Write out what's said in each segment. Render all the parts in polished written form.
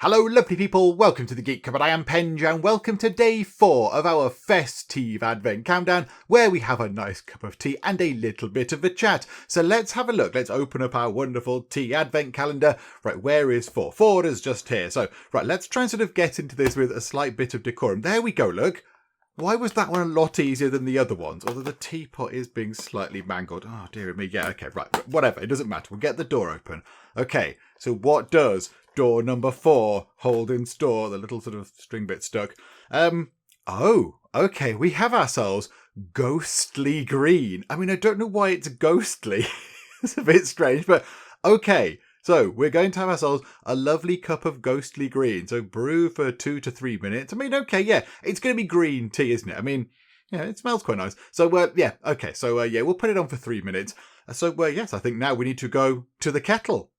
Hello lovely people, welcome to the Geek Cupboard. I am Penge and welcome to day 4 of our Fes-tea-ve Advent Countdown, where we have a nice cup of tea and a little bit of a chat. So let's have a look. Let's open up our wonderful tea advent calendar. Right, where is 4? 4 is just here. So, right, let's try and sort of get into this with a slight bit of decorum. There we go, look. Why was that one a lot easier than the other ones? Although the teapot is being slightly mangled. Oh, dear me. Yeah, okay, right. Whatever, it doesn't matter. We'll get the door open. Okay, so what does door number 4 hold in store? The little sort of string bit stuck. Oh, okay, we have ourselves ghostly green. I mean, I don't know why it's ghostly. It's a bit strange, but okay. So we're going to have ourselves a lovely cup of ghostly green. So brew for 2 to 3 minutes. I mean, okay, yeah, it's going to be green tea, isn't it? I mean, yeah, it smells quite nice. So, yeah, okay. So, yeah, we'll put it on for 3 minutes. So, yes, I think now we need to go to the kettle.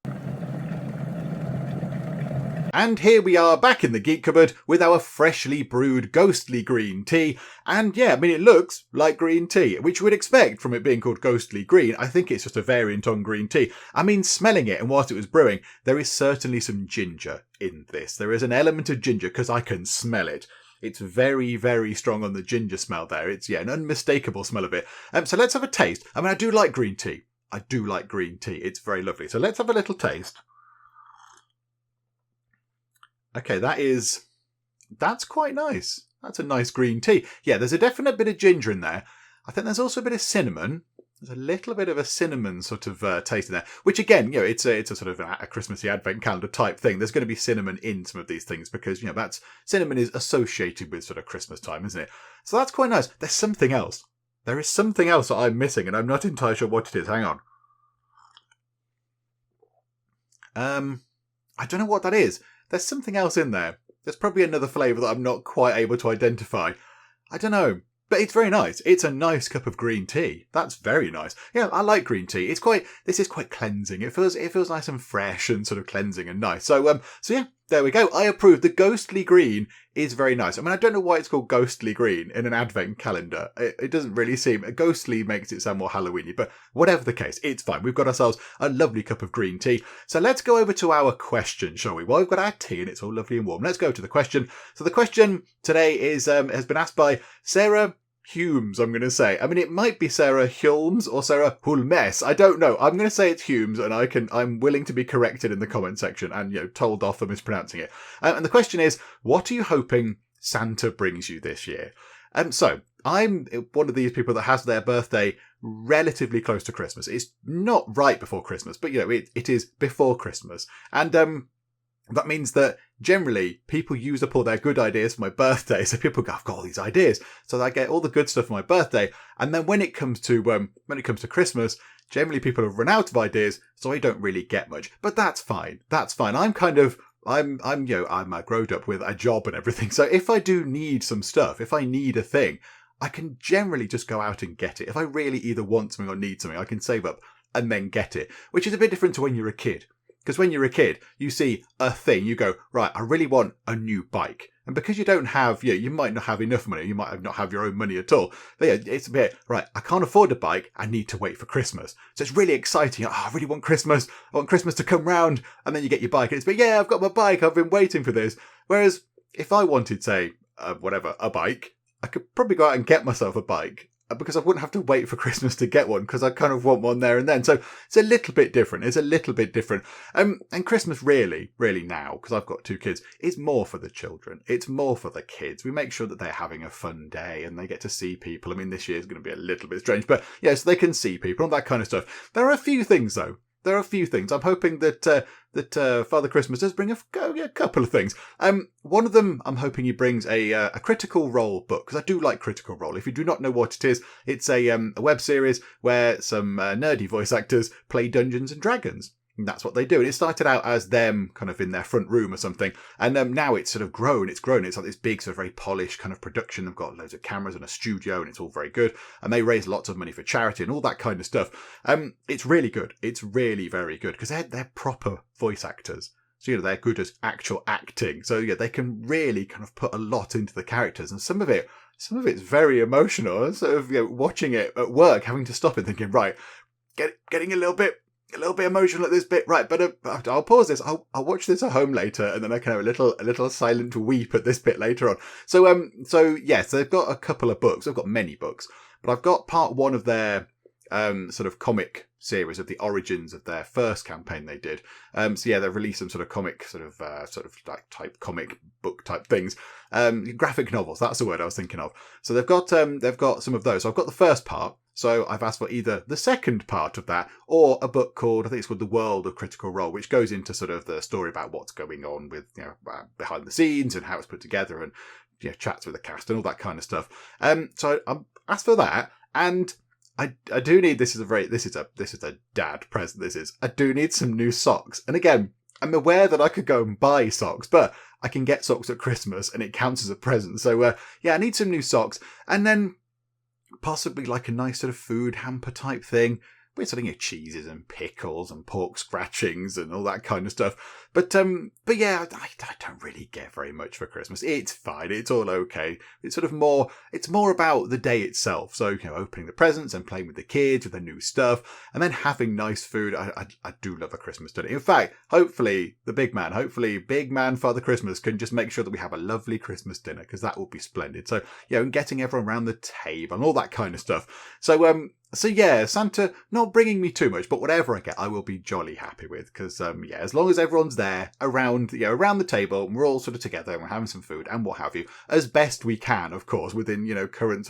And here we are back in the Geek Cupboard with our freshly brewed ghostly green tea. And yeah, I mean, it looks like green tea, which you would expect from it being called ghostly green. I think it's just a variant on green tea. I mean, smelling it and whilst it was brewing, there is certainly some ginger in this. There is an element of ginger because I can smell it. It's very, very strong on the ginger smell there. It's, yeah, an unmistakable smell of it. So let's have a taste. I mean, I do like green tea. I do like green tea. It's very lovely. So let's have a little taste. Okay, that's quite nice. That's a nice green tea. Yeah, there's a definite bit of ginger in there. I think there's also a bit of cinnamon. There's a little bit of a cinnamon sort of taste in there, which again, you know, it's a sort of a Christmassy advent calendar type thing. There's going to be cinnamon in some of these things because, you know, cinnamon is associated with sort of Christmas time, isn't it? So that's quite nice. There's something else. There is something else that I'm missing and I'm not entirely sure what it is. Hang on. I don't know what that is. There's something else in there. There's probably another flavour that I'm not quite able to identify. I don't know. But it's very nice. It's a nice cup of green tea. That's very nice. Yeah, I like green tea. This is quite cleansing. It feels nice and fresh and sort of cleansing and nice. So yeah, there we go. I approve. The ghostly green is very nice. I mean, I don't know why it's called ghostly green in an advent calendar. It doesn't really seem... Ghostly makes it sound more Halloweeny, but whatever the case, it's fine. We've got ourselves a lovely cup of green tea. So let's go over to our question, shall we? Well, we've got our tea and it's all lovely and warm. Let's go to the question. So the question today is has been asked by Sarah Humes, I'm going to say. I mean, it might be Sarah Hulmes or Sarah Hulmes. I don't know. I'm going to say it's Humes, and I'm willing to be corrected in the comment section and, you know, told off for mispronouncing it. And the question is, what are you hoping Santa brings you this year? So I'm one of these people that has their birthday relatively close to Christmas. It's not right before Christmas, but, you know, it is before Christmas. And that means that generally people use up all their good ideas for my birthday. So people go, I've got all these ideas. So I get all the good stuff for my birthday. And then when it comes to Christmas, generally people have run out of ideas. So I don't really get much, but that's fine. That's fine. I'm grown up with a job and everything. So if I do need some stuff, if I need a thing, I can generally just go out and get it. If I really either want something or need something, I can save up and then get it, which is a bit different to when you're a kid. Because when you're a kid, you see a thing, you go, right, I really want a new bike. And because you don't have, you might not have enough money, you might not have your own money at all. But yeah, it's a bit, right, I can't afford a bike, I need to wait for Christmas. So it's really exciting. Oh, I really want Christmas. I want Christmas to come round. And then you get your bike and it's, but yeah, I've got my bike. I've been waiting for this. Whereas if I wanted, say, a bike, I could probably go out and get myself a bike. Because I wouldn't have to wait for Christmas to get one because I kind of want one there and then. So it's a little bit different. It's a little bit different. And Christmas really now, because I've got 2 kids, is more for the children. It's more for the kids. We make sure that they're having a fun day and they get to see people. I mean, this year is going to be a little bit strange, but yeah, so they can see people and that kind of stuff. There are a few things though. There are a few things. I'm hoping that Father Christmas does bring a couple of things. One of them, I'm hoping he brings a Critical Role book, because I do like Critical Role. If you do not know what it is, it's a web series where some nerdy voice actors play Dungeons and Dragons. And that's what they do. And it started out as them kind of in their front room or something. And now it's sort of grown. It's grown. It's like this big, sort of very polished kind of production. They've got loads of cameras and a studio and it's all very good. And they raise lots of money for charity and all that kind of stuff. It's really good. It's really very good because they're proper voice actors. So, you know, they're good at actual acting. So, yeah, they can really kind of put a lot into the characters. And some of it's very emotional. Sort of, you know, watching it at work, having to stop and thinking, right, getting a little bit a little bit emotional at this bit, right? But I'll pause this. I'll watch this at home later, and then I can have a little silent weep at this bit later on. So yes, they've got a couple of books. They've got many books, but I've got part one of their sort of comic series of the origins of their first campaign they did. So yeah, they've released some sort of comic, sort of like type comic book type things, graphic novels. That's the word I was thinking of. So they've got some of those. So I've got the first part. So I've asked for either the second part of that or a book called, I think it's called The World of Critical Role, which goes into sort of the story about what's going on with, behind the scenes and how it's put together and, chats with the cast and all that kind of stuff. So I asked for that, and I do need, this is a dad present. I do need some new socks. And again, I'm aware that I could go and buy socks, but I can get socks at Christmas and it counts as a present. So I need some new socks, and then possibly like a nice sort of food hamper type thing with something of cheeses and pickles and pork scratchings and all that kind of stuff. But yeah, I don't really get very much for Christmas. It's fine. It's all okay. It's it's more about the day itself. So, opening the presents and playing with the kids with the new stuff and then having nice food. I do love a Christmas dinner. In fact, hopefully big man Father Christmas can just make sure that we have a lovely Christmas dinner, because that will be splendid. So, and getting everyone around the table and all that kind of stuff. So yeah, Santa not bringing me too much, but whatever I get, I will be jolly happy with, because as long as everyone's there around the table, and we're all sort of together and we're having some food and what have you, as best we can, of course, within current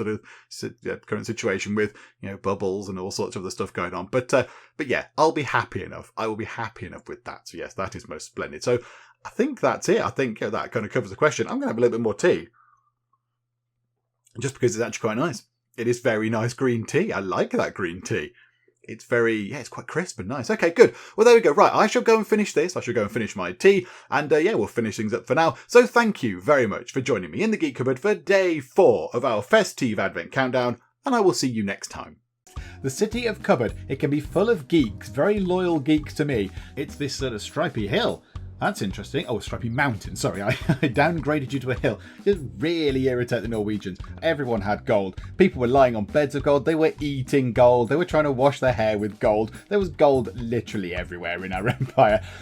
situation with bubbles and all sorts of other stuff going on. But yeah, I'll be happy enough. I will be happy enough with that. So yes, that is most splendid. So I think that's it. I think that kind of covers the question. I'm going to have a little bit more tea, just because it's actually quite nice. It is very nice green tea. I like that green tea. It's it's quite crisp and nice. Okay, good. Well, there we go. Right, I shall go and finish this. I shall go and finish my tea. And we'll finish things up for now. So thank you very much for joining me in the Geek Cupboard for day 4 of our Fes-tea-ve Advent Countdown. And I will see you next time. The city of Cupboard, it can be full of geeks, very loyal geeks to me. It's this sort of stripy hill. That's interesting. Oh, a stripy mountain. Sorry, I downgraded you to a hill. Just really irritate the Norwegians. Everyone had gold. People were lying on beds of gold. They were eating gold. They were trying to wash their hair with gold. There was gold literally everywhere in our empire.